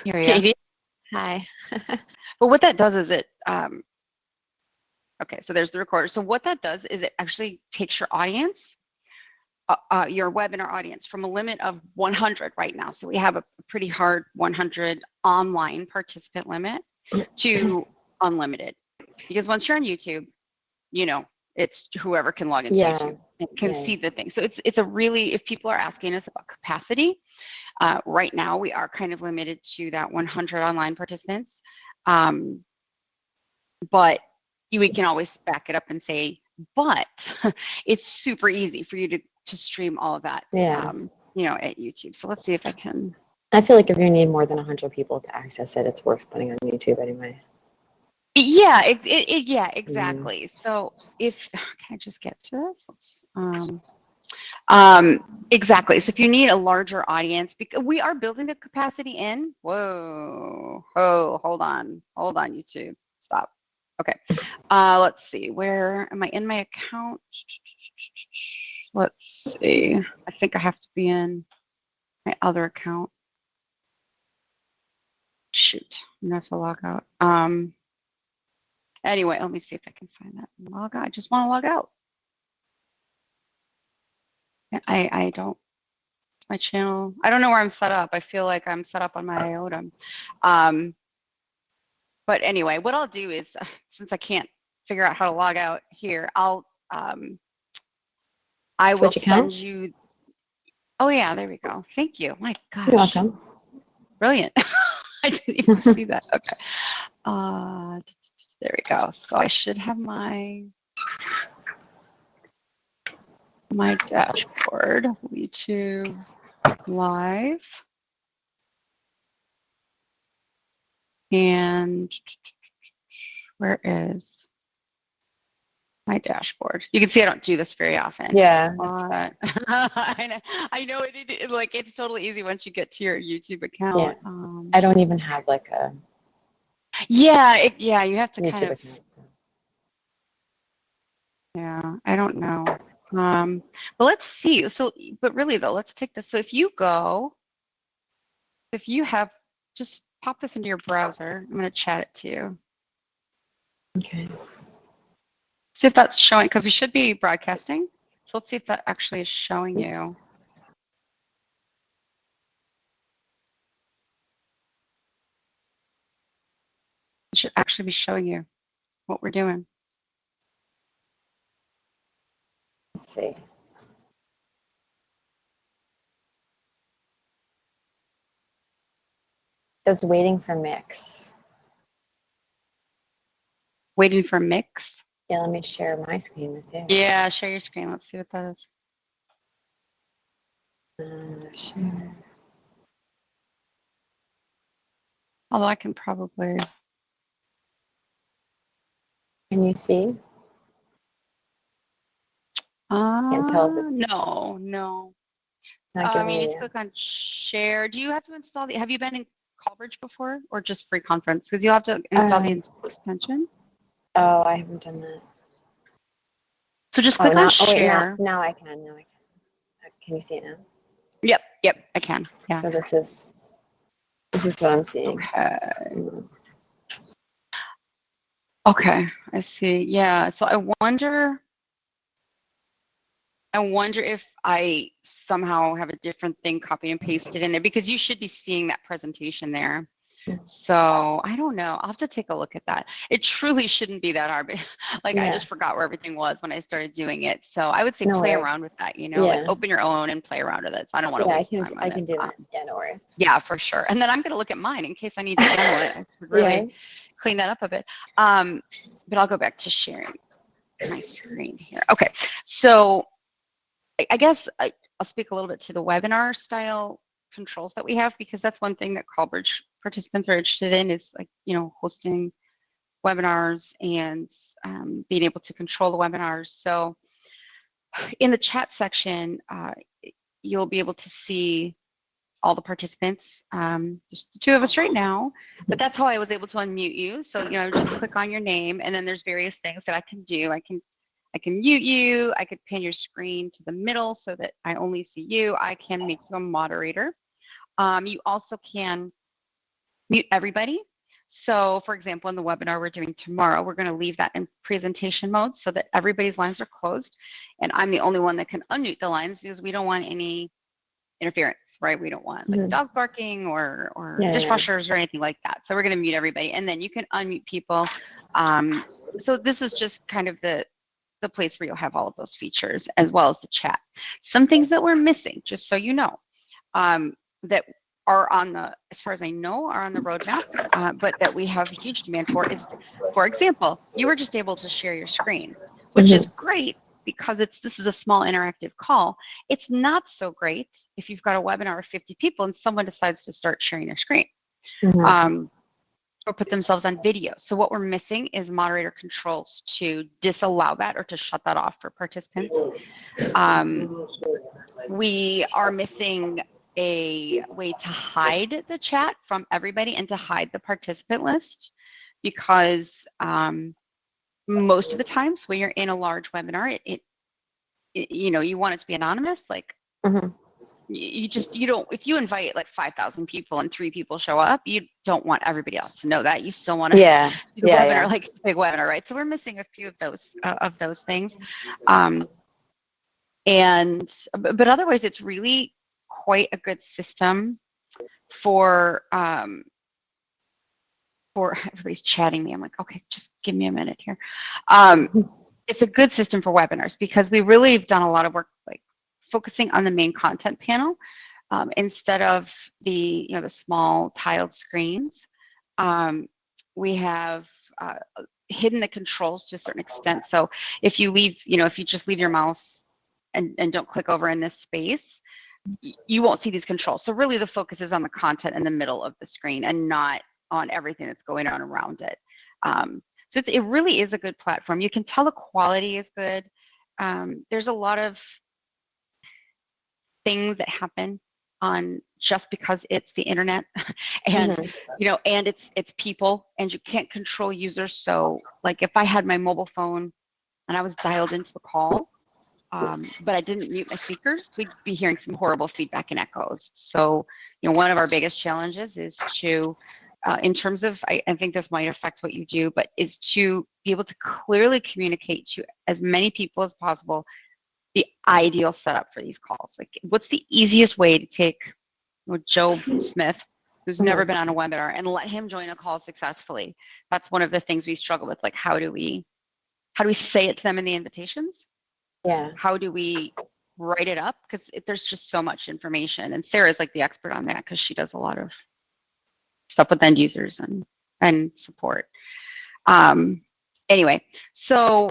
Here we go. Katie. Hi. But what that does is okay, so there's the recorder. So what that does is it actually takes your audience, your webinar audience from a limit of 100 right now. So we have a pretty hard 100 online participant limit to unlimited. Because once you're on YouTube, you know, it's whoever can log into YouTube and can see the thing. So it's a really, if people are asking us about capacity, right now we are kind of limited to that 100 online participants. But we can always back it up and say, but it's super easy for you to stream all of that, you know, at YouTube. So let's see if I can. I feel like if you need more than 100 people to access it, it's worth putting on YouTube anyway. Yeah, yeah, exactly. So if, can I just get to this? Exactly. So if you need a larger audience, because we are building the capacity in. Whoa, oh, hold on, YouTube, stop. Okay, let's see. Where am I in my account? Let's see. I think I have to be in my other account. Shoot, I'm gonna have to log out. Anyway, let me see if I can find that log out. I just want to log out. I don't. My channel. I don't know where I'm set up. I feel like I'm set up on my iota. But anyway, what I'll do is, since I can't figure out how to log out here, I will send you. Oh yeah, there we go. Thank you. My gosh. You're welcome. Brilliant. I didn't even see that. Okay. There we go. So I should have my dashboard. YouTube live. And where is my dashboard? You can see I don't do this very often. Yeah. I know it like it's totally easy once you get to your YouTube account. Yeah. I don't even have like a. Yeah, you have to YouTube kind of. account, so. Yeah, I don't know. But let's see. So, but really though, let's take this. So if you have, just pop this into your browser. I'm going to chat it to you. Okay. See if that's showing, because we should be broadcasting. So let's see if that actually is showing you. It should actually be showing you what we're doing. Let's see. It's waiting for mix. Waiting for mix? Yeah, let me share my screen with you. Yeah, share your screen. Let's see what that is. Share. Although I can probably. Can you see? Can't tell if it's. No. You need to click on share. Do you have to install have you been in Callbridge before or just free conference? Because you'll have to install the extension. Oh, I haven't done that. So just click on share. Wait, now I can. Can you see it now? Yep, I can. Yeah. So this is what I'm seeing. Okay, I see. Yeah. So I wonder if I somehow have a different thing copy and pasted in there, because you should be seeing that presentation there. So I don't know. I'll have to take a look at that. It truly shouldn't be that hard. Like I just forgot where everything was when I started doing it. So I would say play around with that, like open your own and play around with it. So I don't want to waste time on it. I can do that. Yeah, no worries. Yeah, for sure. And then I'm going to look at mine in case I need to demo it. I should really clean that up a bit. But I'll go back to sharing my screen here. Okay. So I guess I'll speak a little bit to the webinar style controls that we have, because that's one thing that Callbridge participants are interested in, is like, hosting webinars and being able to control the webinars. So in the chat section, you'll be able to see all the participants, just the two of us right now, but that's how I was able to unmute you. So, just click on your name, and then there's various things that I can do. I can mute you. I could pin your screen to the middle so that I only see you. I can make you a moderator. You also can mute everybody. So for example, in the webinar we're doing tomorrow, we're going to leave that in presentation mode so that everybody's lines are closed. And I'm the only one that can unmute the lines because we don't want any interference, right? We don't want like dogs barking or dishwashers or anything like that. So we're going to mute everybody, and then you can unmute people. So this is just kind of the place where you'll have all of those features as well as the chat. Some things that we're missing, just so you know, that are on the, as far as I know, are on the roadmap, but that we have huge demand for is, for example, you were just able to share your screen, which is great because this is a small interactive call. It's not so great if you've got a webinar of 50 people and someone decides to start sharing their screen. Or put themselves on video. So what we're missing is moderator controls to disallow that or to shut that off for participants. We are missing a way to hide the chat from everybody and to hide the participant list, because most of the times when you're in a large webinar, it you know, you want it to be anonymous. Like you don't, if you invite like 5,000 people and 3 people show up, you don't want everybody else to know that. You still want to do the webinar like a big webinar, right? So we're missing a few of those things. But otherwise it's really quite a good system for everybody's chatting me. I'm like, okay, just give me a minute here. It's a good system for webinars because we really have done a lot of work like focusing on the main content panel instead of the small tiled screens. We have hidden the controls to a certain extent. So if you leave, if you just leave your mouse and don't click over in this space, you won't see these controls. So really the focus is on the content in the middle of the screen and not on everything that's going on around it. So it really is a good platform. You can tell the quality is good. There's a lot of things that happen on just because it's the internet and and it's people, and you can't control users. So like if I had my mobile phone and I was dialed into the call, but I didn't mute my speakers, we'd be hearing some horrible feedback and echoes. So one of our biggest challenges is to in terms of, I think this might affect what you do, but is to be able to clearly communicate to as many people as possible the ideal setup for these calls. Like, what's the easiest way to take Joe Smith, who's never been on a webinar, and let him join a call successfully? That's one of the things we struggle with. Like, how do we say it to them in the invitations? Yeah. How do we write it up? Because there's just so much information, and Sarah's like the expert on that because she does a lot of stuff with end users and support. Anyway, so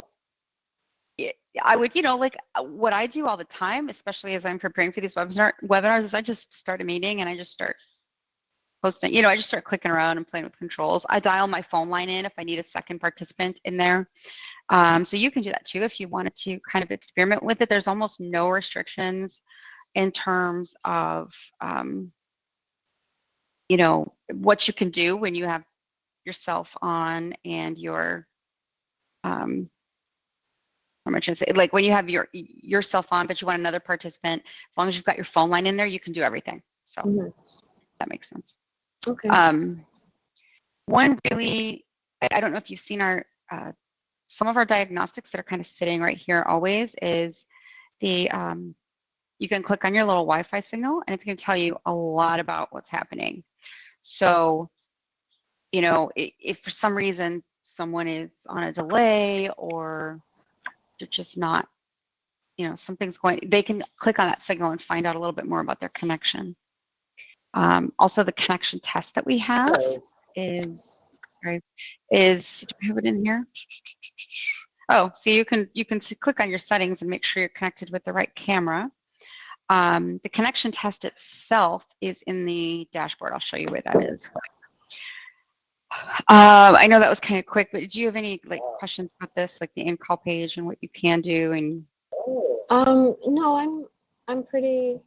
I would, like what I do all the time, especially as I'm preparing for these webinars, is I just start a meeting and I just start posting, I just start clicking around and playing with controls. I dial my phone line in if I need a second participant in there. So you can do that too if you wanted to kind of experiment with it. There's almost no restrictions in terms of, what you can do when you have yourself on and your, I'm trying to say, like when you have yourself on, but you want another participant, as long as you've got your phone line in there, you can do everything. So that makes sense. Okay. One really, I don't know if you've seen our, some of our diagnostics that are kind of sitting right here always is the, you can click on your little Wi-Fi signal and it's going to tell you a lot about what's happening. So, if for some reason someone is on a delay or they're just not, something's going, they can click on that signal and find out a little bit more about their connection. Also, the connection test that we have is, do we have it in here? Oh, so you can click on your settings and make sure you're connected with the right camera. The connection test itself is in the dashboard. I'll show you where that is. I know that was kind of quick, but do you have any questions about this, like the in-call page and what you can do? And no, I'm pretty.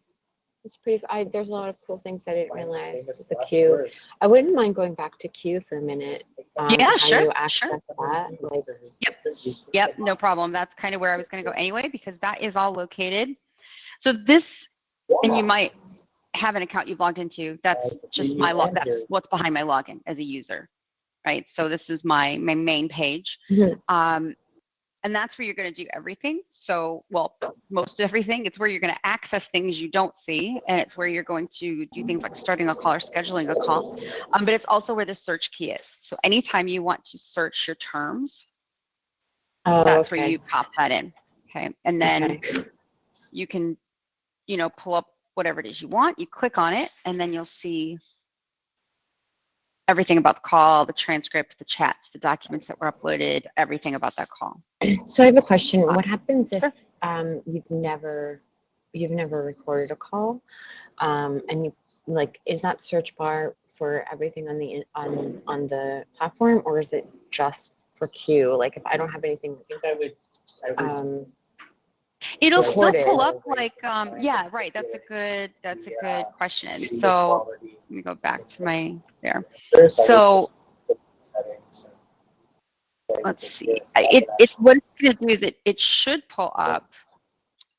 It's pretty. There's a lot of cool things I didn't realize. The queue. I wouldn't mind going back to queue for a minute. Yeah, sure. You access that? Yep, no problem. That's kind of where I was going to go anyway, because that is all located. So this, and you might have an account you've logged into. That's just my that's what's behind my login as a user, right? So this is my main page. Mhm. And that's where you're going to do everything. So, well, most everything. It's where you're going to access things you don't see, and it's where you're going to do things like starting a call or scheduling a call. But it's also where the search key is. So anytime you want to search your terms, that's where you pop that in. Okay, and then you can, pull up whatever it is you want. You click on it, and then you'll see everything about the call, the transcript, the chats, the documents that were uploaded, everything about that call. So I have a question. What happens if you've never recorded a call, and you is that search bar for everything on the platform, or is it just for Q? Like if I don't have anything, It'll still recorded. pull up yeah, right. That's a good question. So let me go back to my there. So let's see. It what it's going to do is it should pull up.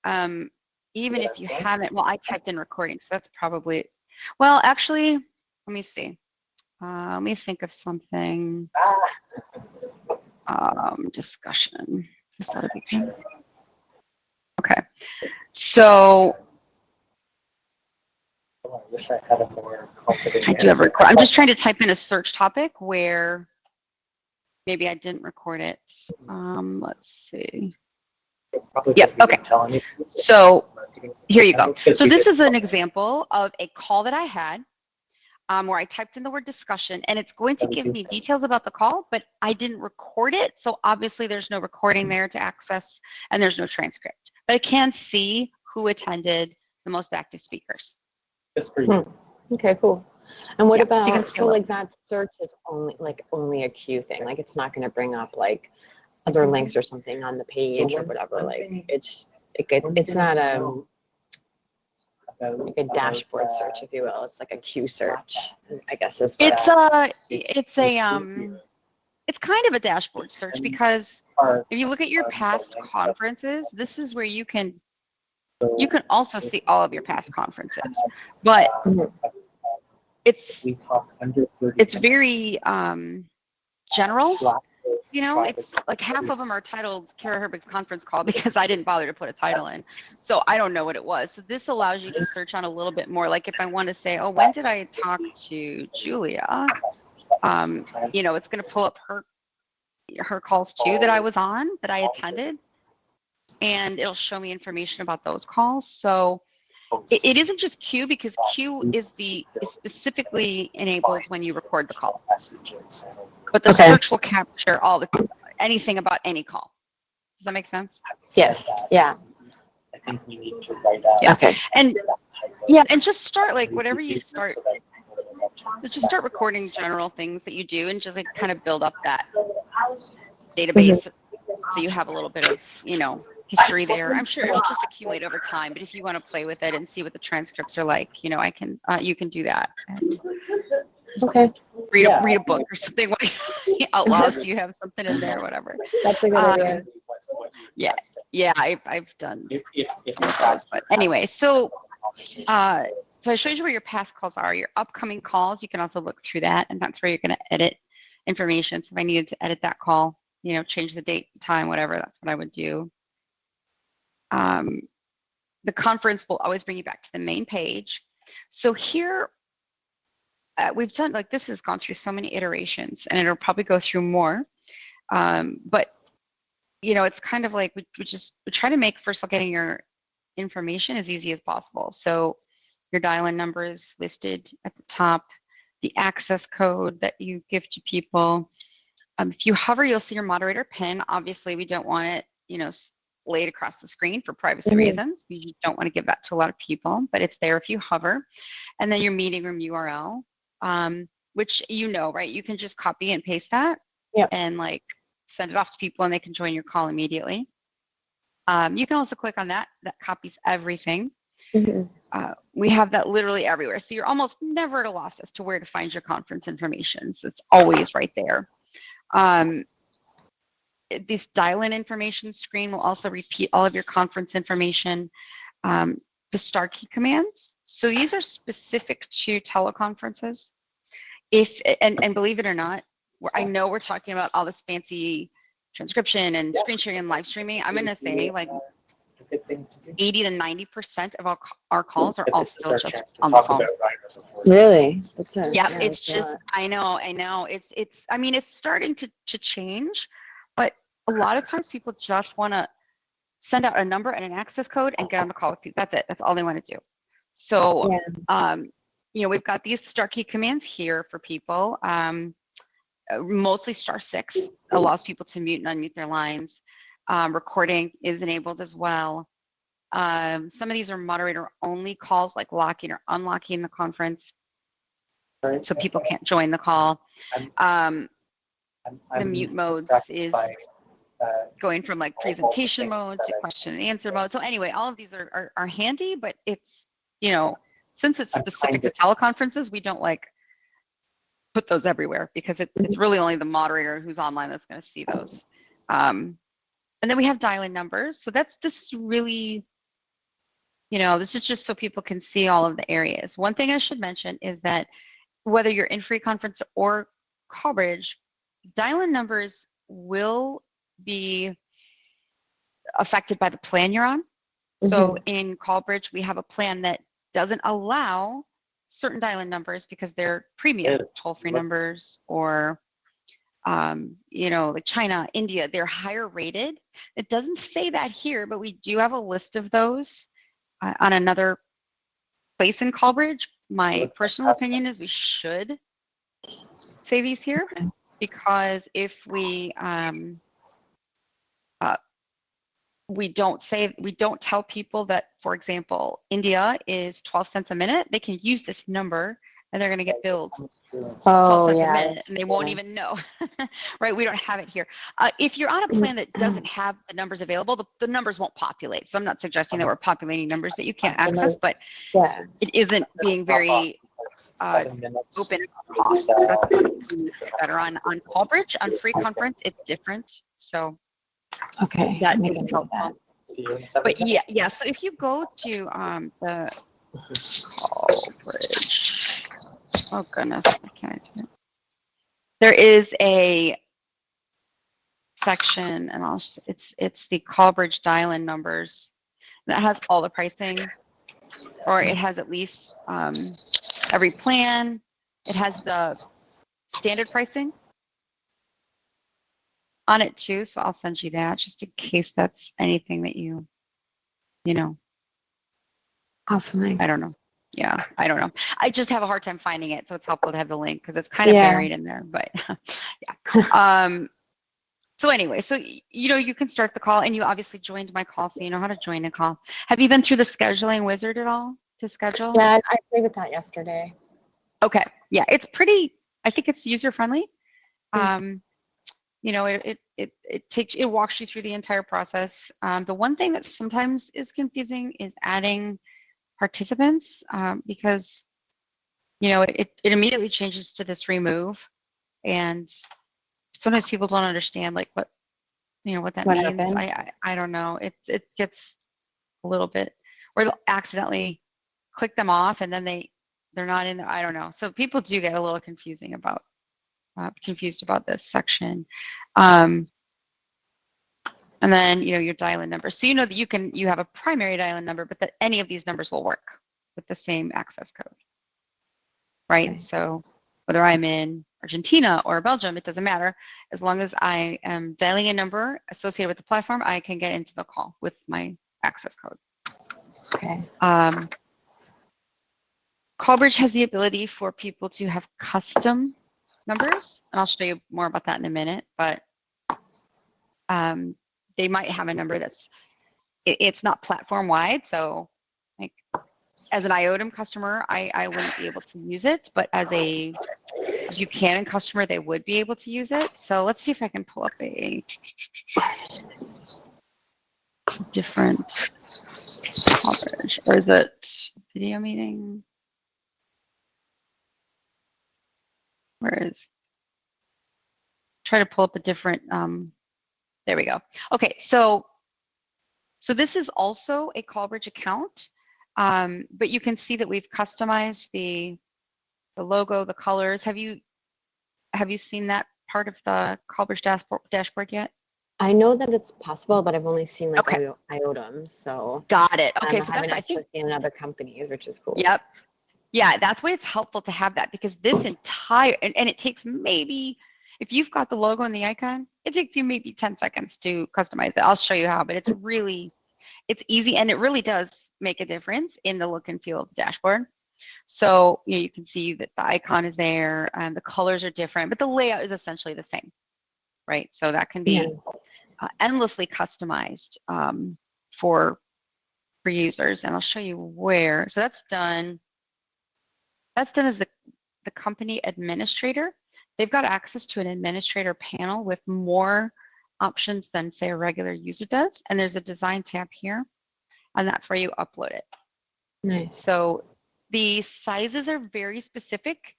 Even if you haven't, well, I typed in recording, so that's probably, well, actually, let me see. Let me think of something. Discussion. Is that a big thing? Okay. So I wish I had a more confident I do have answer. record. I'm just trying to type in a search topic where maybe I didn't record it. Let's see. Yep. Okay. So here you go. So this is an example of a call that I had where I typed in the word discussion, and it's going to give me details about the call, but I didn't record it. So obviously there's no recording there to access, and there's no transcript. But I can see who attended, the most active speakers. Okay, cool. And what about, so like that search is only a Q thing. Like it's not going to bring up like other links or something on the page or whatever. Like it's not like a dashboard search, if you will. It's like a Q search, I guess. It's kind of a dashboard search, because if you look at your past conferences, this is where you can also see all of your past conferences, but it's very general. It's like half of them are titled Cara Herbig's conference call because I didn't bother to put a title in. So I don't know what it was. So this allows you to search on a little bit more. Like if I want to say, oh, when did I talk to Julia? It's going to pull up her calls too that I was on, that I attended, and it'll show me information about those calls. So it isn't just Q, because Q is specifically enabled when you record the call. But the search will capture anything about any call. Does that make sense? Yes. Yeah. I think we need to write out. Yeah. Okay. And just start whatever you start. Just start recording general things that you do, and just kind of build up that database, so you have a little bit of history there. I'm sure it'll just accumulate over time, but if you want to play with it and see what the transcripts are like, I can you can do that. Read a book or something out loud, so you have something in there, whatever. That's a good idea. Yeah, I've done some of those, but anyway, so I showed you where your past calls are. Your upcoming calls, you can also look through that, and that's where you're going to edit information. So if I needed to edit that call, change the date, time, whatever, that's what I would do. The conference will always bring you back to the main page. So here, we've done, this has gone through so many iterations, and it'll probably go through more. But, it's kind of like we try to make, first of all, getting your information as easy as possible. So your dial-in number is listed at the top, the access code that you give to people. If you hover, you'll see your moderator pin. Obviously, we don't want it, laid across the screen for privacy reasons. You don't want to give that to a lot of people, but it's there if you hover. And then your meeting room URL, which right? You can just copy and paste that and send it off to people, and they can join your call immediately. You can also click on that. That copies everything. We have that literally everywhere. So you're almost never at a loss as to where to find your conference information. So it's always right there. This dial-in information screen will also repeat all of your conference information. The star key commands. So these are specific to teleconferences. If and believe it or not, I know we're talking about all this fancy transcription and screen sharing and live streaming. I'm gonna say like A good thing to do. 80 to 90% of our calls are But all this is still our just chance to on the talk phone. about Ryder before. Really? That's Yeah, yeah, it's that's a just lot. I know. It's I mean it's starting to change, but a lot of times people just want to send out a number and an access code and get on the call with you. That's it. That's all they want to do. So, Yeah. we've got these star key commands here for people. Mostly *6 allows people to mute and unmute their lines. Recording is enabled as well. Some of these are moderator only calls, like locking or unlocking the conference, so people can't join the call. I'm The mute modes distracted is by, going from like multiple presentation things mode that to I- question and answer mode. So anyway, all of these are handy, but it's, you know, since it's I'm specific trying to teleconferences, we don't like put those everywhere because it's really only the moderator who's online that's going to see those. And then we have dial-in numbers. So this is really, this is just so people can see all of the areas. One thing I should mention is that whether you're in free conference or call bridge, dial-in numbers will be affected by the plan you're on. So in Callbridge, we have a plan that doesn't allow certain dial-in numbers because they're premium toll-free numbers, or like China, India, they're higher rated. It doesn't say that here, but we do have a list of those on another place in Callbridge. My personal opinion is we should say these here, because if we don't tell people that, for example, India is 12 cents a minute, they can use this number and they're going to get billed 12 cents a minute and they won't even know. Right? We don't have it here. If you're on a plan that doesn't have the numbers available, the numbers won't populate. So I'm not suggesting that we're populating numbers that you can't access, but it isn't being very 7 minutes. open cost. So that's one of the things that are on Callbridge. On free conference, it's different. So Okay. that Make is a note of that. helpful. See you in 7 But minutes. yeah. So if you go to the Callbridge, oh goodness, I can't do it. There is a section, and it's the Callbridge dial-in numbers. That has all the pricing, or it has at least every plan. It has the standard pricing on it too, so I'll send you that just in case that's anything that you know. Awesome. I don't know. Yeah, I don't know. I just have a hard time finding it, so it's helpful to have the link because it's kind of buried in there. But yeah. So anyway, so you can start the call, and you obviously joined my call, so you know how to join a call. Have you been through the scheduling wizard at all to schedule? Yeah, I played with that yesterday. Okay. Yeah, it's pretty. I think it's user friendly. It walks you through the entire process. The one thing that sometimes is confusing is adding participants, because it immediately changes to this remove, and sometimes people don't understand like what that What means. happened? I don't know. It gets a little bit, or they'll accidentally click them off and then they're not in there. I don't know. So people do get a little confused about this section. And then your dial-in number. So that you have a primary dial-in number, but that any of these numbers will work with the same access code. Right? Okay. So whether I'm in Argentina or Belgium, it doesn't matter. As long as I am dialing a number associated with the platform, I can get into the call with my access code. Okay. Callbridge has the ability for people to have custom numbers, and I'll show you more about that in a minute, but they might have a number it's not platform wide. So like as an IOTM customer, I wouldn't be able to use it, but as a Buchanan customer, they would be able to use it. So let's see if I can pull up a different Callbridge, or is it video meeting? Try to pull up a different, there we go. Okay, so this is also a Callbridge account. But you can see that we've customized the logo, the colors. Have you seen that part of the Callbridge dashboard yet? I know that it's possible, but I've only seen like Okay, items, so got it. Okay, I so haven't that's, I actually think, seen other companies, which is cool. yep. Yeah, that's why it's helpful to have that, because this entire, and it takes maybe, if you've got the logo and the icon, it takes you maybe 10 seconds to customize it. I'll show you how, but it's easy, and it really does make a difference in the look and feel of the dashboard. So, you can see that the icon is there and the colors are different, but the layout is essentially the same, right? So that can Yeah. be endlessly customized for users, and I'll show you where. So that's done. That's done as the company administrator. They've got access to an administrator panel with more options than, say, a regular user does. And there's a design tab here, and that's where you upload it. Nice. So the sizes are very specific,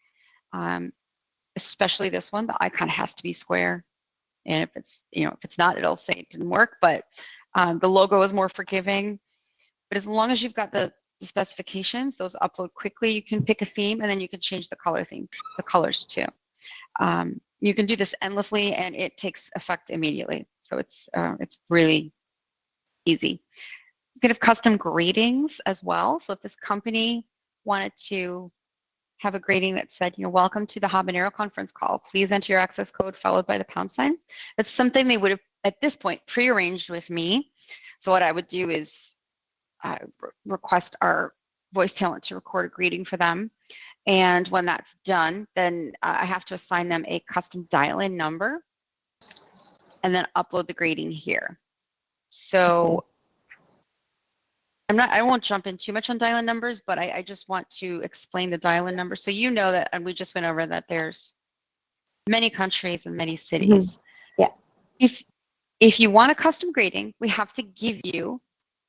especially this one. The icon has to be square. And if it's not, it'll say it didn't work. But the logo is more forgiving. But as long as you've got the specifications, those upload quickly. You can pick a theme, and then you can change the colors too. You can do this endlessly, and it takes effect immediately. So it's really easy. You can have custom gradings as well. So if this company wanted to have a grading that said, welcome to the Habanero conference call, please enter your access code followed by the £, that's something they would have, at this point, prearranged with me. So what I would do is request our voice talent to record a greeting for them. And when that's done, then I have to assign them a custom dial-in number and then upload the greeting here. So I won't jump in too much on dial-in numbers, but I just want to explain the dial-in number. So you know that, and we just went over that there's many countries and many cities. Yeah. If you want a custom greeting, we have to give you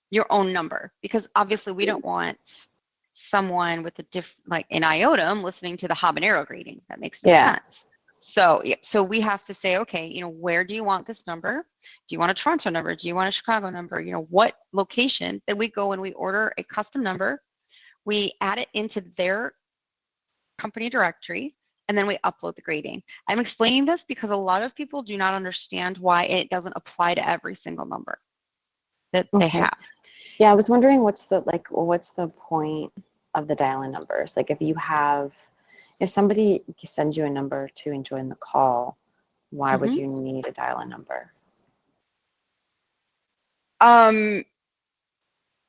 your own number, because obviously we don't want someone with like an IOTM listening to the habanero greeting. That makes no sense. So we have to say, okay, where do you want this number? Do you want a Toronto number? Do you want a Chicago number? What location? Then we go and we order a custom number. We add it into their company directory, and then we upload the greeting. I'm explaining this because a lot of people do not understand why it doesn't apply to every single number that they have. Yeah, I was wondering what's the point of the dial-in numbers? Like if somebody sends you a number to join the call, why would you need a dial-in number?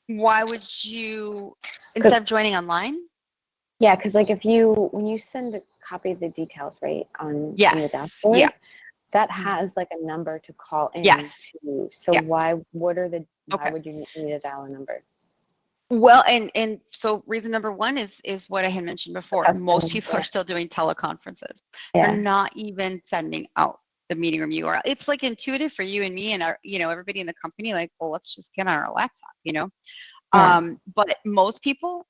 Why would you, instead of joining online? Yeah, because like when you send a copy of the details, right, on the dashboard, that has like a number to call in to. So why would you need a dial-in number? Well, and so reason number one is what I had mentioned before. Most people are still doing teleconferences. They're not even sending out the meeting room URL. It's like intuitive for you and me and our, everybody in the company, like, well, let's just get on our laptop, But most people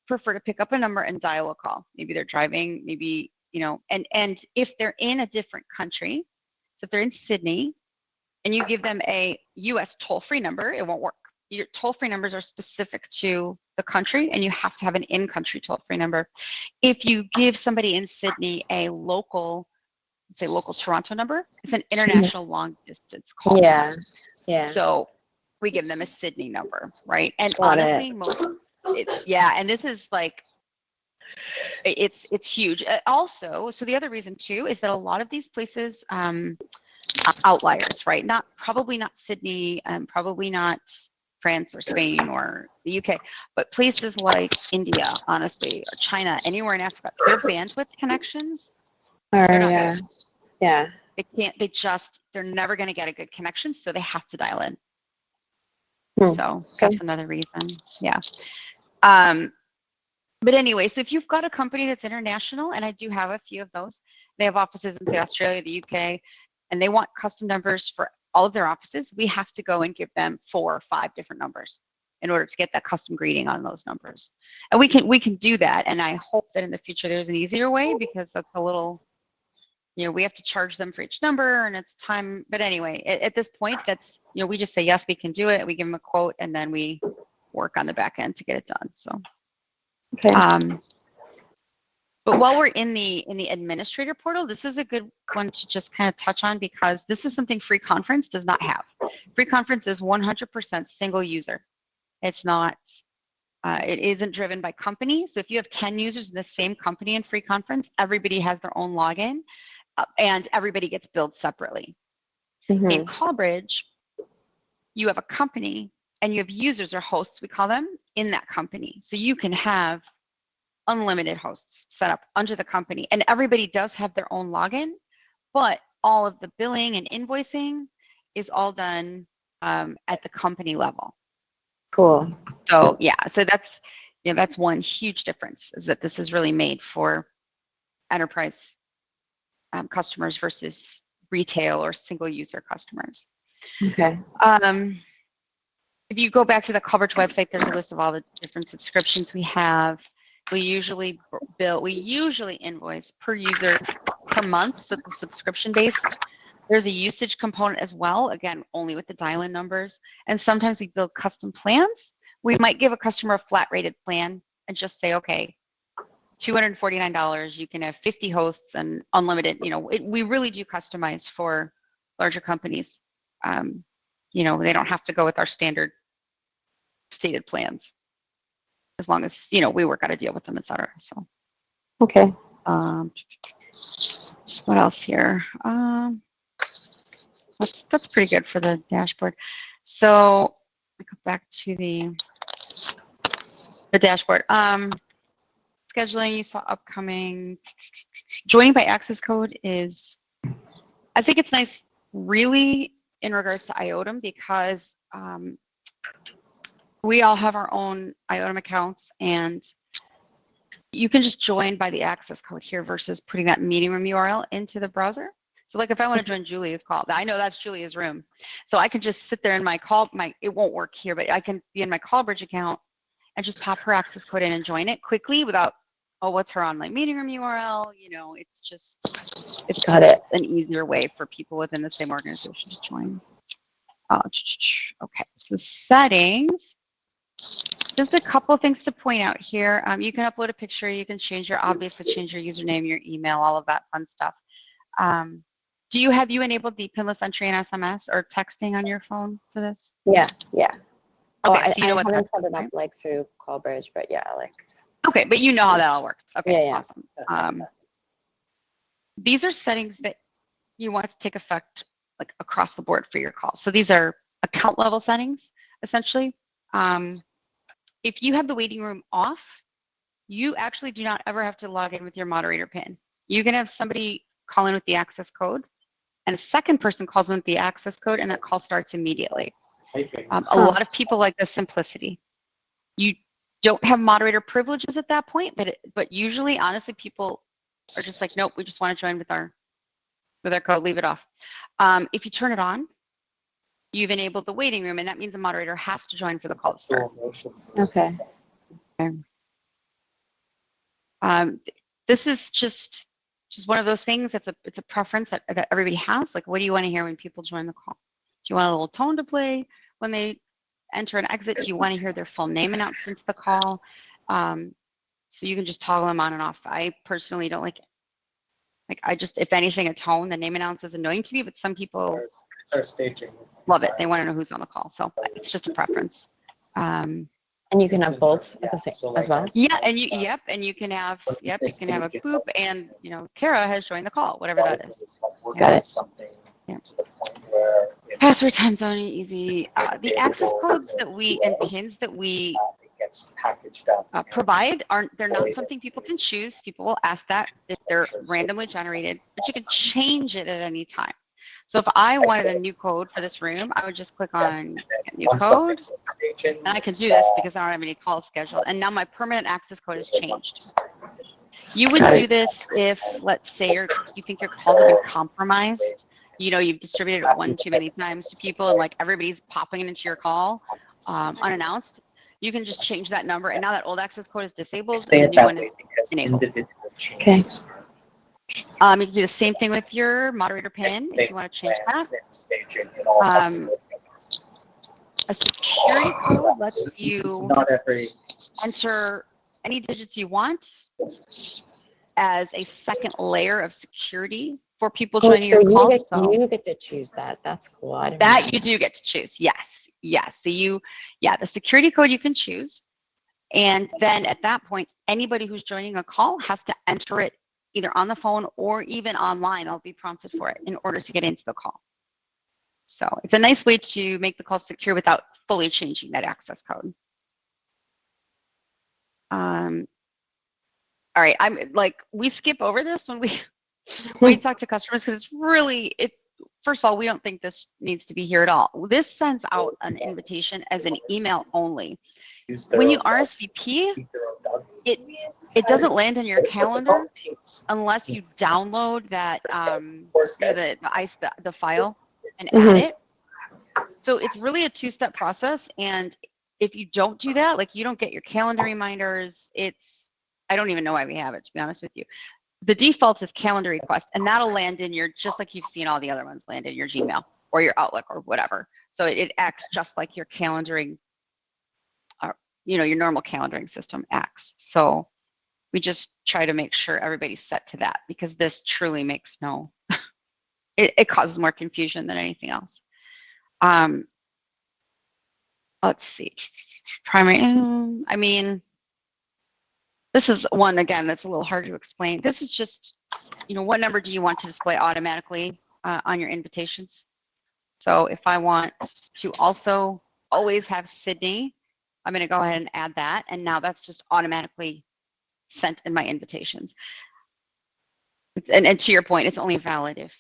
prefer to pick up a number and dial a call. Maybe they're driving, maybe, and if they're in a different country, so if they're in Sydney and you give them a US toll-free number, it won't work. Your toll-free numbers are specific to the country, and you have to have an in-country toll-free number. If you give somebody in Sydney a local, say local Toronto number, it's an international long-distance call. Yeah. So we give them a Sydney number, right? And honestly, and this is like, it's huge. Also, so the other reason too is that a lot of these places, outliers, right? Probably not Sydney, probably not France or Spain or the UK, but places like India, honestly, or China, anywhere in Africa, their bandwidth connections, they're not good. Yeah. They're never going to get a good connection, so they have to dial in. So that's another reason. Yeah. But anyway, so if you've got a company that's international, and I do have a few of those, they have offices in, say, Australia, the UK, and they want custom numbers for all of their offices, we have to go and give them 4 or 5 different numbers in order to get that custom greeting on those numbers. And we can do that, and I hope that in the future there's an easier way, because that's a little, we have to charge them for each number, and it's time. But anyway, at this point, that's, we just say, yes, we can do it. We give them a quote, and then we work on the back end to get it done. So, Okay. but while we're in the administrator portal, this is a good one to just kind of touch on because this is something Free Conference does not have. Free Conference is 100% single user. It's not. It isn't driven by company. So if you have 10 users in the same company in Free Conference, everybody has their own login, and everybody gets billed separately. Mhm. In CallBridge, you have a company and you have users or hosts, we call them, in that company. So you can have unlimited hosts set up under the company, and everybody does have their own login, but all of the billing and invoicing is all done at the company level. Cool. So yeah, so that's one huge difference, is that this is really made for enterprise customers versus retail or single user customers. Okay. If you go back to the CallBridge website, there's a list of all the different subscriptions we have. We usually invoice per user per month, so it's subscription based. There's a usage component as well, again, only with the dial-in numbers. And sometimes we build custom plans. We might give a customer a flat rated plan and just say, okay, $249, you can have 50 hosts and unlimited. We really do customize for larger companies. They don't have to go with our standard stated plans, as long as we work out a deal with them, etc. So Okay. what else here? That's pretty good for the dashboard. So I go back to the dashboard. Scheduling, you saw upcoming. Joining by access code is, I think it's nice, really, in regards to IOTM, because we all have our own IOTM accounts, and you can just join by the access code here versus putting that meeting room URL into the browser. So like if I want to join Julia's call, I know that's Julia's room. So I can just sit there in it won't work here, but I can be in my CallBridge account and just pop her access code in and join it quickly without, what's her online meeting room URL? It's just an easier way for people within the same organization to join. Okay, so settings. Just a couple things to point out here. You can upload a picture. You can change your username, your email, all of that fun stuff. Have you enabled the pinless entry and SMS or texting on your phone for this? Yeah. Okay, so I haven't set it up like through CallBridge, but yeah, like. Okay, but you know how that all works. Okay, Yeah. Awesome. These are settings that you want to take effect like across the board for your calls. So these are account level settings, essentially. If you have the waiting room off, you actually do not ever have to log in with your moderator PIN. You can have somebody call in with the access code, and a second person calls in with the access code, and that call starts immediately. A lot of people like the simplicity. You don't have moderator privileges at that point, but usually, honestly, people are just like, nope, we just want to join with our code, leave it off. If you turn it on, you've enabled the waiting room, and that means the moderator has to join for the call to start. Okay. This is just one of those things. It's a preference that everybody has. Like, what do you want to hear when people join the call? Do you want a little tone to play when they enter and exit? Do you want to hear their full name announced into the call? So you can just toggle them on and off. I personally don't like it. Like, if anything, a tone, the name announce is annoying to me, but some people love it. They want to know who's on the call. So it's just a preference. And you can have both at the same as well. Yeah, and you can have a boop, and Cara has joined the call, whatever that is. Got it. Yeah. Password, time zone, easy. The access codes and pins that we provide they're not something people can choose. People will ask that if they're randomly generated, but you can change it at any time. So if I wanted a new code for this room, I would just click on get new code, and I can do this because I don't have any calls scheduled. And now my permanent access code has changed. You would do this if, let's say, you think your calls have been compromised. You've distributed it one too many times to people, and like everybody's popping into your call unannounced. You can just change that number, and now that old access code is disabled, and the new one is enabled. Okay. You can do the same thing with your moderator PIN if you want to change that. A security code lets you Not every. enter any digits you want as a second layer of security for people Oh, joining so your call. So you get to choose that. That's cool. I didn't that know you do get to choose. Yes. Yes. So the security code you can choose. And then at that point, anybody who's joining a call has to enter it either on the phone or even online. I'll be prompted for it in order to get into the call. So it's a nice way to make the call secure without fully changing that access code. All right, I'm like, we skip over this when we talk to customers because it's really, first of all, we don't think this needs to be here at all. This sends out an invitation as an email only. When you RSVP, it doesn't land in your calendar unless you download that the file and add it. So it's really a two-step process, and if you don't do that, like you don't get your calendar reminders, I don't even know why we have it, to be honest with you. The default is calendar request, and that'll land in your, just like you've seen all the other ones land in your Gmail or your Outlook or whatever. So it acts just like your calendaring, your normal calendaring system acts. So we just try to make sure everybody's set to that, because this truly makes it causes more confusion than anything else. Let's see, primary, I mean, this is one, again, that's a little hard to explain. This is just, what number do you want to display automatically on your invitations? So if I want to also always have Sydney, I'm going to go ahead and add that. And now that's just automatically sent in my invitations. And to your point, it's only valid if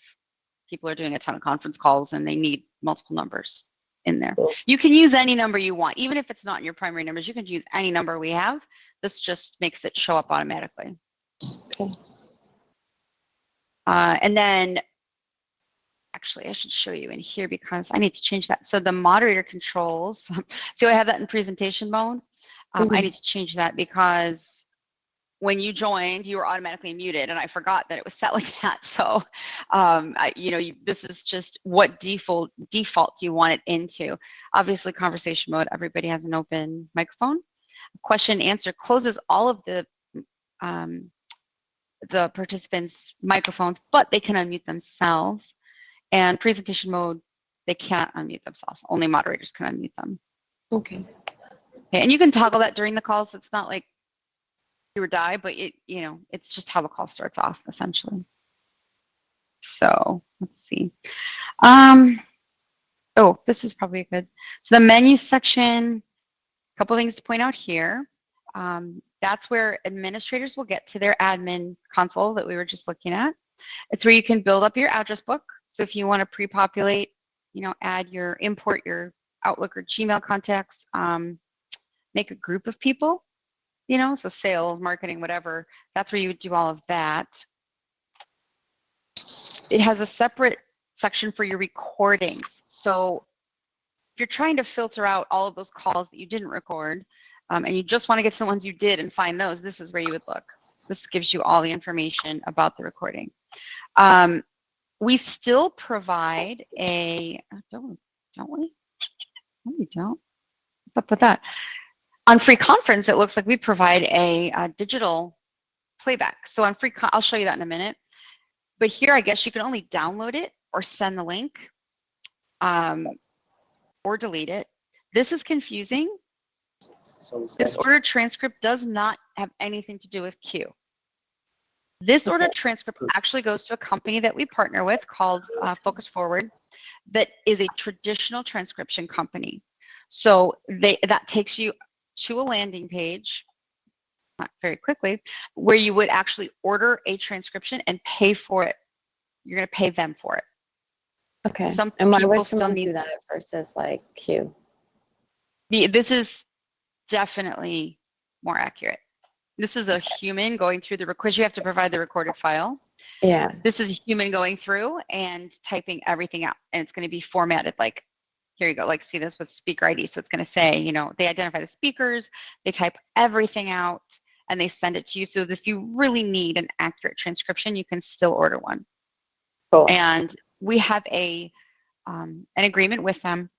people are doing a ton of conference calls and they need multiple numbers in there. You can use any number you want, even if it's not in your primary numbers. You can use any number we have. This just makes it show up automatically. Okay. And then, actually, I should show you in here because I need to change that. So the moderator controls, so I have that in presentation mode. I need to change that because when you joined, you were automatically muted, and I forgot that it was set like that. So, this is just what default you want it into. Obviously, conversation mode, everybody has an open microphone. Question and answer closes all of the participants' microphones, but they can unmute themselves. And presentation mode, they can't unmute themselves. Only moderators can unmute them. Okay. And you can toggle that during the calls. It's not like do or die, but it's just how the call starts off essentially. So let's see. Oh, this is probably good. So the menu section, a couple things to point out here. That's where administrators will get to their admin console that we were just looking at. It's where you can build up your address book. So if you want to pre-populate, import your Outlook or Gmail contacts, make a group of people, so sales, marketing, whatever, that's where you would do all of that. It has a separate section for your recordings. So if you're trying to filter out all of those calls that you didn't record, and you just want to get to the ones you did and find those, this is where you would look. This gives you all the information about the recording. We still provide don't we? No, we don't. What's up with that? On Free Conference, it looks like we provide a digital playback. So on I'll show you that in a minute. But here, I guess you can only download it or send the link or delete it. This is confusing. This order transcript does not have anything to do with Q. This order transcript actually goes to a company that we partner with called Focus Forward, that is a traditional transcription company. So that takes you to a landing page, not very quickly, where you would actually order a transcription and pay for it. You're going to pay them for it. Okay. Some and why people would still someone need do that versus like Q? This is definitely more accurate. This is a human going through the request. You have to provide the recorded file. Yeah. This is a human going through and typing everything out, and it's going to be formatted like, here you go, like see this with speaker ID. So it's going to say, they identify the speakers, they type everything out, and they send it to you. So if you really need an accurate transcription, you can still order one. Cool. And we have an agreement with them.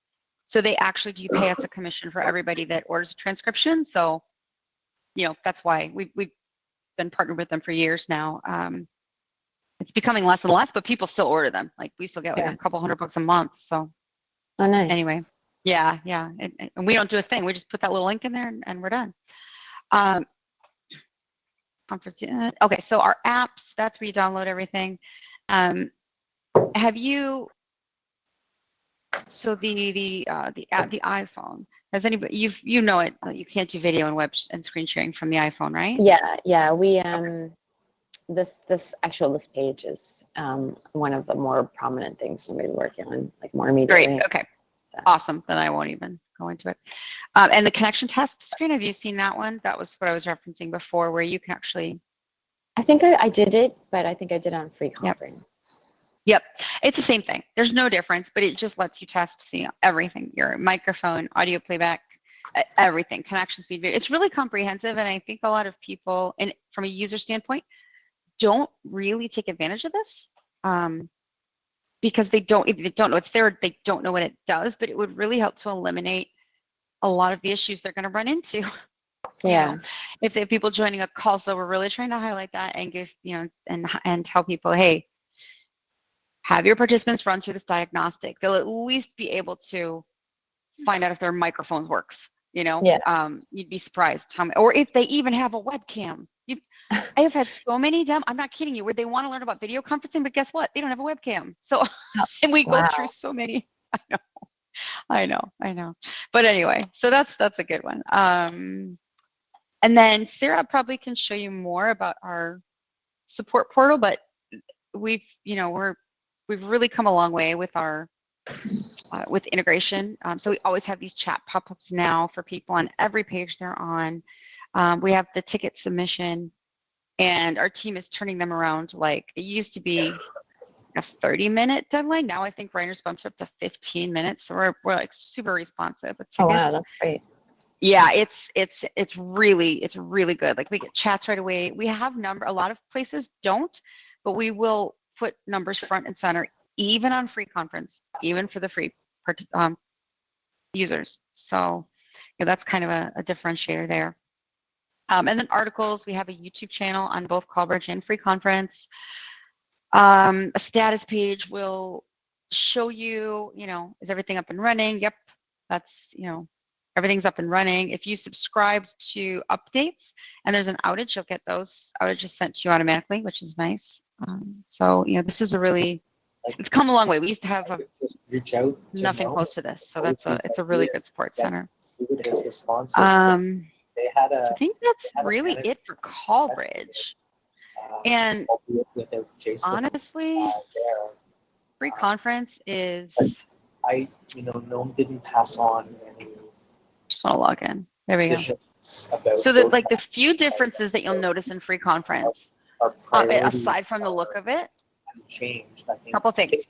So they actually do pay us a commission for everybody that orders a transcription. So, that's why we've been partnered with them for years now. It's becoming less and less, but people still order them. Like we still get like a couple $100 a month. So Oh, nice. anyway, yeah. And we don't do a thing. We just put that little link in there and we're done. Conference. Okay, so our apps, that's where you download everything. Have you? So the app, the iPhone. Has anybody? You know it. You can't do video and web and screen sharing from the iPhone, right? Yeah. We this page is one of the more prominent things I'm going to be working on, like more immediately. Great. Okay. So. Awesome. Then I won't even go into it. And the connection test screen. Have you seen that one? That was what I was referencing before, where you can actually. I think I did it, but I think I did it on free conference. Yep, it's the same thing. There's no difference, but it just lets you test to see everything: your microphone, audio playback, everything, connection speed. Video. It's really comprehensive, and I think a lot of people, and from a user standpoint, don't really take advantage of this because they don't know it's there. They don't know what it does, but it would really help to eliminate a lot of the issues they're going to run into. Yeah. If they have people joining a call, so we're really trying to highlight that and give and tell people, hey, have your participants run through this diagnostic. They'll at least be able to find out if their microphones works. Yeah. You'd be surprised how many, or if they even have a webcam. I have had so many I'm not kidding you, where they want to learn about video conferencing, but guess what? They don't have a webcam. So, and we go through so many. I know. But anyway, so that's a good one. And then Sarah probably can show you more about our support portal, but we've really come a long way with our with integration. So we always have these chat pop-ups now for people on every page they're on. We have the ticket submission, and our team is turning them around. Like it used to be a 30-minute deadline. Now I think Reiner's bumped up to 15 minutes. So we're like super responsive with tickets. Oh wow, that's great. Yeah, it's really good. Like we get chats right away. We have a lot of places don't, but we will put numbers front and center, even on free conference, even for the free users. So that's kind of a differentiator there. And then articles, we have a YouTube channel on both Callbridge and free conference. A status page will show you, is everything up and running? Yep, that's, everything's up and running. If you subscribe to updates and there's an outage, you'll get those outages sent to you automatically, which is nice. So, this is it's come a long way. We used to have reach out nothing close to this. So it's a really good support center. I think that's really it for Callbridge. And honestly, free conference is. No one didn't pass on any. Just want to log in. There we go. So the few differences that you'll notice in free conference, aside from the look of it, a couple things.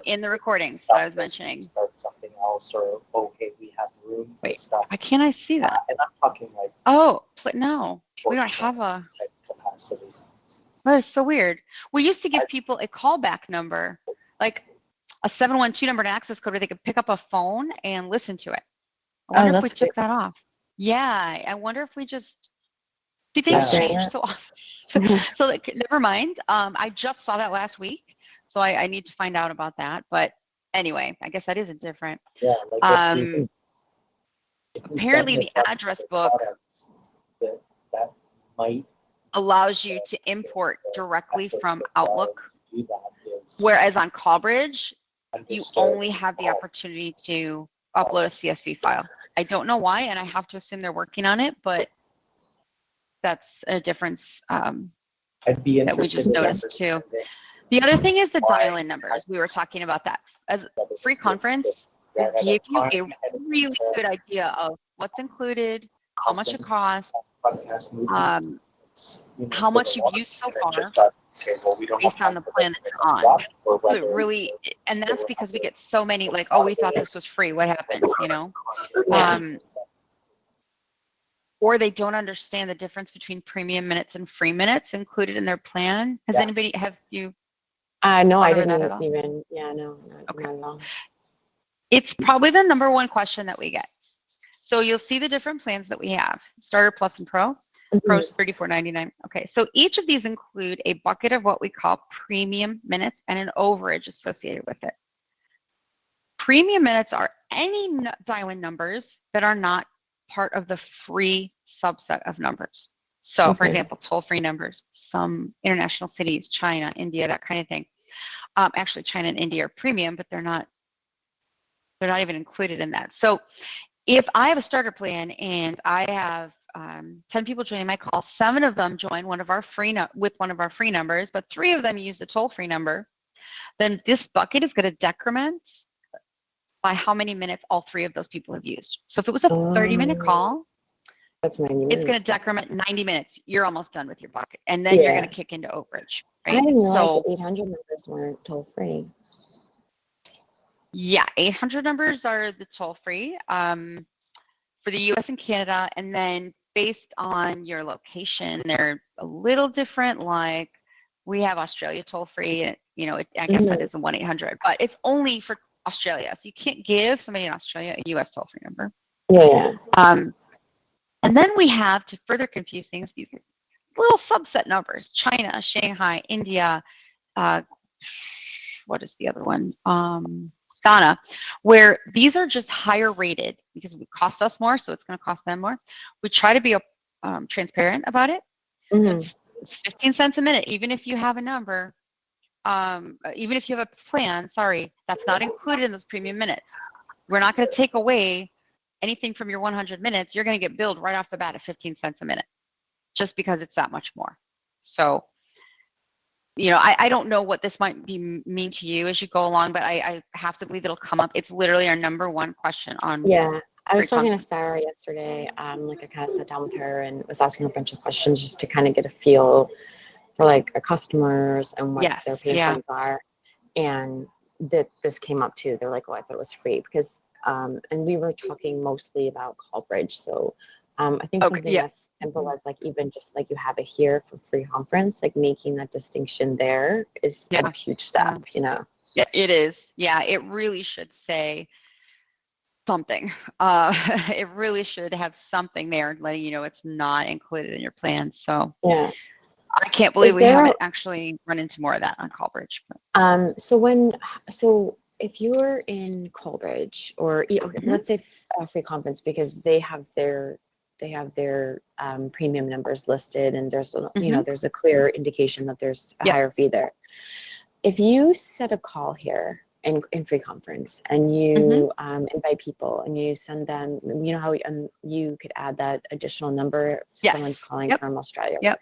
In the recordings that I was mentioning. Something else, or okay, we have room. Wait, why can't I see that? And I'm talking like. Oh, no, we don't have a capacity. That is so weird. We used to give people a callback number, like a 712 number, an access code where they could pick up a phone and listen to it. I wonder if we took that off. Yeah, I wonder if we just. See, things change so often. So never mind. I just saw that last week, so I need to find out about that. But anyway, I guess that isn't different. Yeah. Apparently, the address book that might allows you to import directly from Outlook, whereas on Callbridge, you only have the opportunity to upload a CSV file. I don't know why, and I have to assume they're working on it, but that's a difference that we just noticed too. The other thing is the dial-in numbers. We were talking about that. As free conference, will give you a really good idea of what's included, how much it costs, how much you've used so far, based on the plan that you're on. So it really, and that's because we get so many like, oh, we thought this was free. What happened? Or they don't understand the difference between premium minutes and free minutes included in their plan. Have you? No, I didn't even. Yeah, no, not at all. It's probably the number one question that we get. So you'll see the different plans that we have. Starter, Plus, and Pro. Pro's $34.99. Okay, so each of these include a bucket of what we call premium minutes and an overage associated with it. Premium minutes are any dial-in numbers that are not part of the free subset of numbers. So, for example, toll-free numbers, some international cities, China, India, that kind of thing. Actually, China and India are premium, but they're not even included in that. So if I have a starter plan and I have 10 people joining my call, 7 of them join one of our with one of our free numbers, but 3 of them use the toll-free number, then this bucket is going to decrement by how many minutes all 3 of those people have used. So if it was a 30-minute call, that's 90 minutes. It's going to decrement 90 minutes. You're almost done with your bucket. And then you're going to kick into overage. Right? I didn't realize the 800 numbers weren't toll-free. Yeah, 800 numbers are the toll-free for the US and Canada. And then based on your location, they're a little different. Like we have Australia toll-free. You know, I guess that is a 1-800, but it's only for Australia. So you can't give somebody in Australia a US toll-free number. Yeah. And then we have, to further confuse things, these little subset numbers: China, Shanghai, India, what is the other one? Ghana, where these are just higher rated because it cost us more, so it's going to cost them more. We try to be transparent about it. So it's 15 cents a minute, even if you have a number, even if you have a plan, that's not included in those premium minutes. We're not going to take away anything from your 100 minutes. You're going to get billed right off the bat at 15 cents a minute just because it's that much more. So, you know, I don't know what this might mean to you as you go along, but I have to believe it'll come up. It's literally our number one question on. Yeah, I was talking to Sarah yesterday. Like I kind of sat down with her and was asking her a bunch of questions just to kind of get a feel for like our customers and what their pain points are. And this came up too. They're like, "Oh, I thought it was free," because and we were talking mostly about call bridge. So I think something as simple as like even just like you have it here for free conference, like making that distinction there is a huge step, you know. Yeah, it is. Yeah, it really should say something. It really should have something there letting you know it's not included in your plan. So yeah, I can't believe we haven't actually run into more of that on Callbridge. So if you're in Callbridge or let's say free conference, because they have their premium numbers listed and there's you know there's a clear indication that there's a higher fee there. If you set a call here in free conference and you invite people and you send them, you know how you could add that additional number if someone's calling from Australia or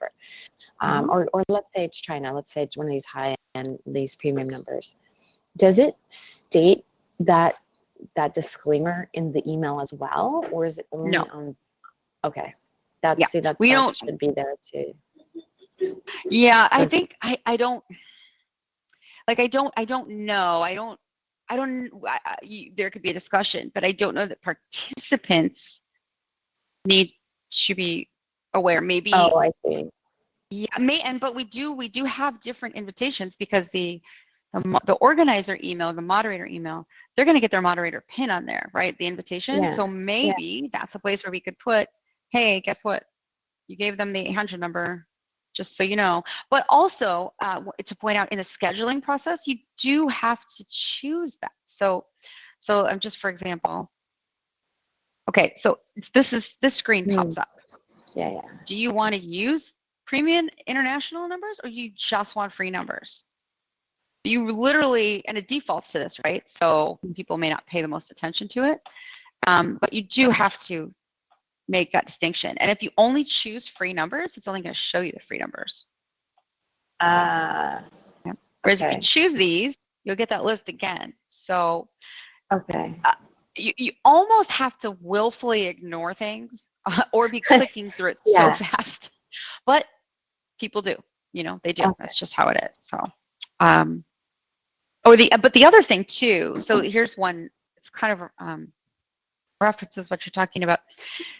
whatever. Or let's say it's China, let's say it's one of these high-end, these premium numbers. Does it state that disclaimer in the email as well, or is it only on? Okay, that should be there too. Yeah, I think I don't know. There could be a discussion, but I don't know that participants need to be aware. Maybe. Oh, I see. Yeah, but we do have different invitations because the organizer email, the moderator email, they're going to get their moderator pin on there, right? The invitation. So maybe that's a place where we could put, hey, guess what? You gave them the 800 number, just so you know. But also to point out, in the scheduling process, you do have to choose that. So I'm just, for example, okay, so this screen pops up. Yeah. Do you want to use premium international numbers, or you just want free numbers? You literally, and it defaults to this, right? So people may not pay the most attention to it, but you do have to make that distinction. And if you only choose free numbers, it's only going to show you the free numbers. Whereas if you choose these, you'll get that list again. So you almost have to willfully ignore things or be clicking through it so fast. But people do, you know, they do. That's just how it is. So, but the other thing too, so here's one, it's kind of references what you're talking about.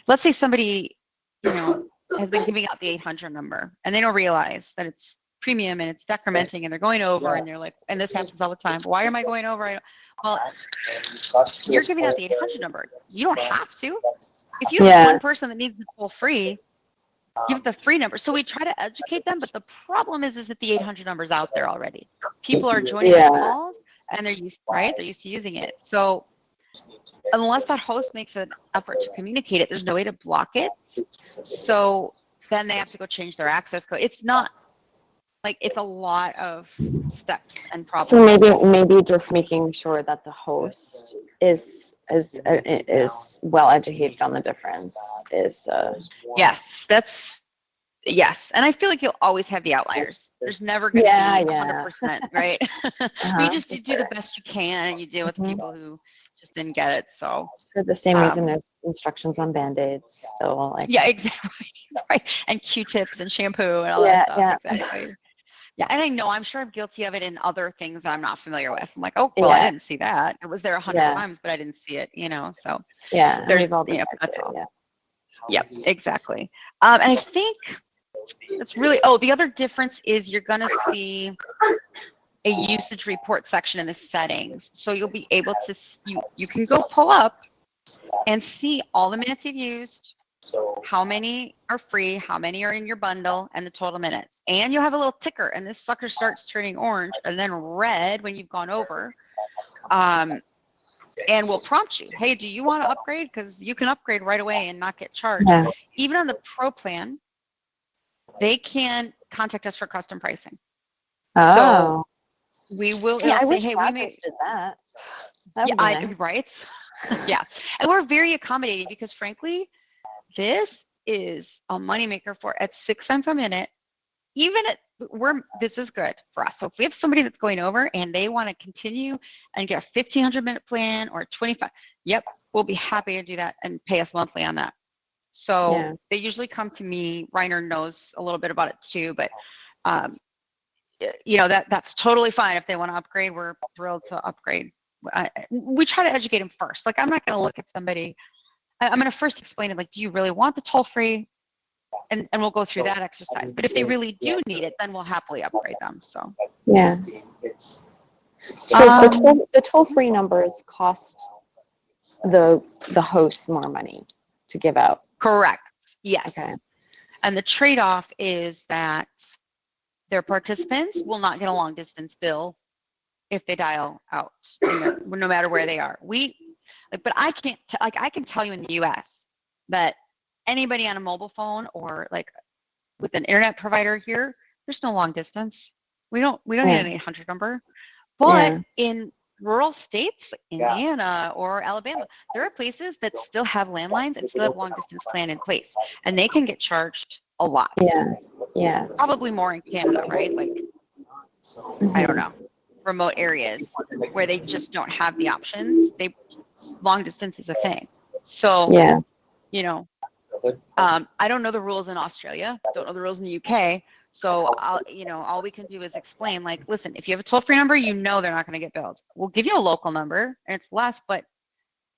Let's say somebody, you know, has been giving out the 800 number and they don't realize that it's premium and it's decrementing and they're going over and they're like, and this happens all the time. Why am I going over? Well, you're giving out the 800 number. You don't have to. If you have one person that needs the toll free, give the free number. So we try to educate them, but the problem is that the 800 number is out there already. People are joining the calls and they're used, right? They're used to using it. So unless that host makes an effort to communicate it, there's no way to block it. So then they have to go change their access code. It's not like, it's a lot of steps and problems. So maybe just making sure that the host is well educated on the difference is yes, and I feel like you'll always have the outliers. There's never going to be 100%, right? But you just do the best you can, and you deal with people who just didn't get it. So for the same reason there's instructions on Band-Aids still, like exactly, right, and Q-tips and shampoo and all that stuff. Exactly. Yeah, and I'm sure I'm guilty of it in other things that I'm not familiar with. I'm like, oh, well, I didn't see that. It was there 100 times, but I didn't see it, So there's, that's all. Yep, exactly. And I think that's really, the other difference is you're going to see a usage report section in the settings. So you'll be able to, you can go pull up and see all the minutes you've used, how many are free, how many are in your bundle, and the total minutes. And you'll have a little ticker, and this sucker starts turning orange and then red when you've gone over. And we'll prompt you, hey, do you want to upgrade? Because you can upgrade right away and not get charged. Even on the Pro plan, they can contact us for custom pricing. So we will say, hey, we may did that. Right? Yeah. And we're very accommodating because frankly, this is a moneymaker at 6 cents a minute. Even this is good for us. So if we have somebody that's going over and they want to continue and get a 1,500 minute plan or 25, we'll be happy to do that and pay us monthly on that. So they usually come to me. Reiner knows a little bit about it too, but that's totally fine. If they want to upgrade, we're thrilled to upgrade. We try to educate them first. Like, I'm not going to look at somebody. I'm going to first explain it. Like, do you really want the toll free? And we'll go through that exercise. But if they really do need it, then we'll happily upgrade them. So So the toll free numbers cost the host more money to give out. Correct. Yes. Okay. And the trade-off is that their participants will not get a long distance bill if they dial out, no matter where they are. But I can't. I can tell you in the U.S. that anybody on a mobile phone or like with an internet provider here, there's no long distance. We don't need an 800 number. But in rural states, like Indiana or Alabama, there are places that still have landlines and still have long distance plan in place, and they can get charged a lot. Yeah. Probably more in Canada, right? Like, I don't know, remote areas where they just don't have the options. Long distance is a thing. So, I don't know the rules in Australia. Don't know the rules in the UK. So all we can do is explain, like, listen, if you have a toll-free number, they're not going to get billed. We'll give you a local number and it's less, but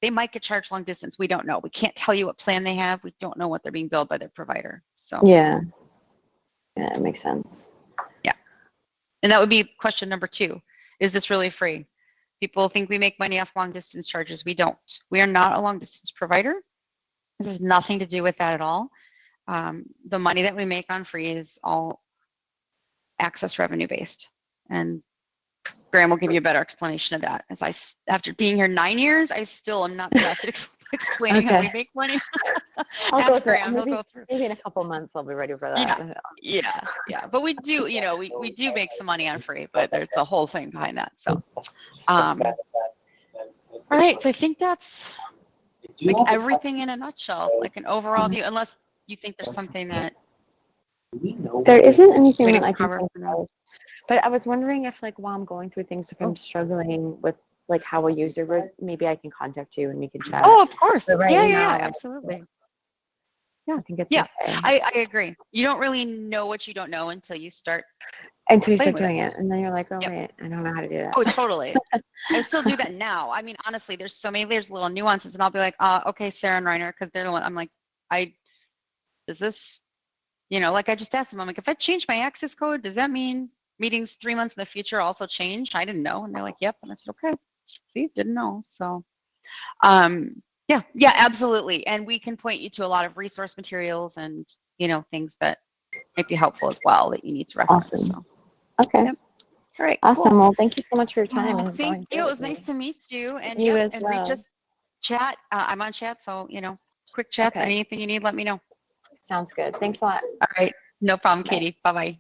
they might get charged long distance. We don't know. We can't tell you what plan they have. We don't know what they're being billed by their provider. So yeah, it makes sense. Yeah. And that would be question number 2. Is this really free? People think we make money off long distance charges. We don't. We are not a long distance provider. This has nothing to do with that at all. The money that we make on free is all access revenue based. And Graham will give you a better explanation of that. After being here 9 years, I still am not the best at explaining how we make money. Ask Graham, he'll go through. Maybe in a couple months I'll be ready for that. Yeah. But we do, we do make some money on free, but there's a whole thing behind that. So, all right. So I think that's like everything in a nutshell, like an overall view, unless you think there's something that there isn't anything that I can think of. But I was wondering if, like, while I'm going through things, if I'm struggling with like how a user would, maybe I can contact you and we can chat. Oh, of course. But Yeah, absolutely. Yeah, I think it's okay. I agree. You don't really know what you don't know until you start doing it, and then you're like, oh wait, I don't know how to do that. Oh, totally. I still do that now. I mean, honestly, there's little nuances, and I'll be like, okay, Sarah and Reiner, because they're the one. I'm like, is this You know, like I just asked them, I'm like, if I change my access code, does that mean meetings 3 months in the future also change? I didn't know. And they're like, yep. And I said, okay, see, didn't know. So, yeah, absolutely. And we can point you to a lot of resource materials and, you know, things that might be helpful as well that you need to reference. Awesome. So, Okay. yep. All right. Awesome. Cool. Well, thank you so much for your time Well, and thank going you. through It it was with nice me. to meet you. And You yep, as and reach well. us chat. I'm on chat. So, you know, quick chats, Okay. anything you need, let me know. Sounds good. Thanks a lot. All right. No problem, Bye. Katie. Bye-bye.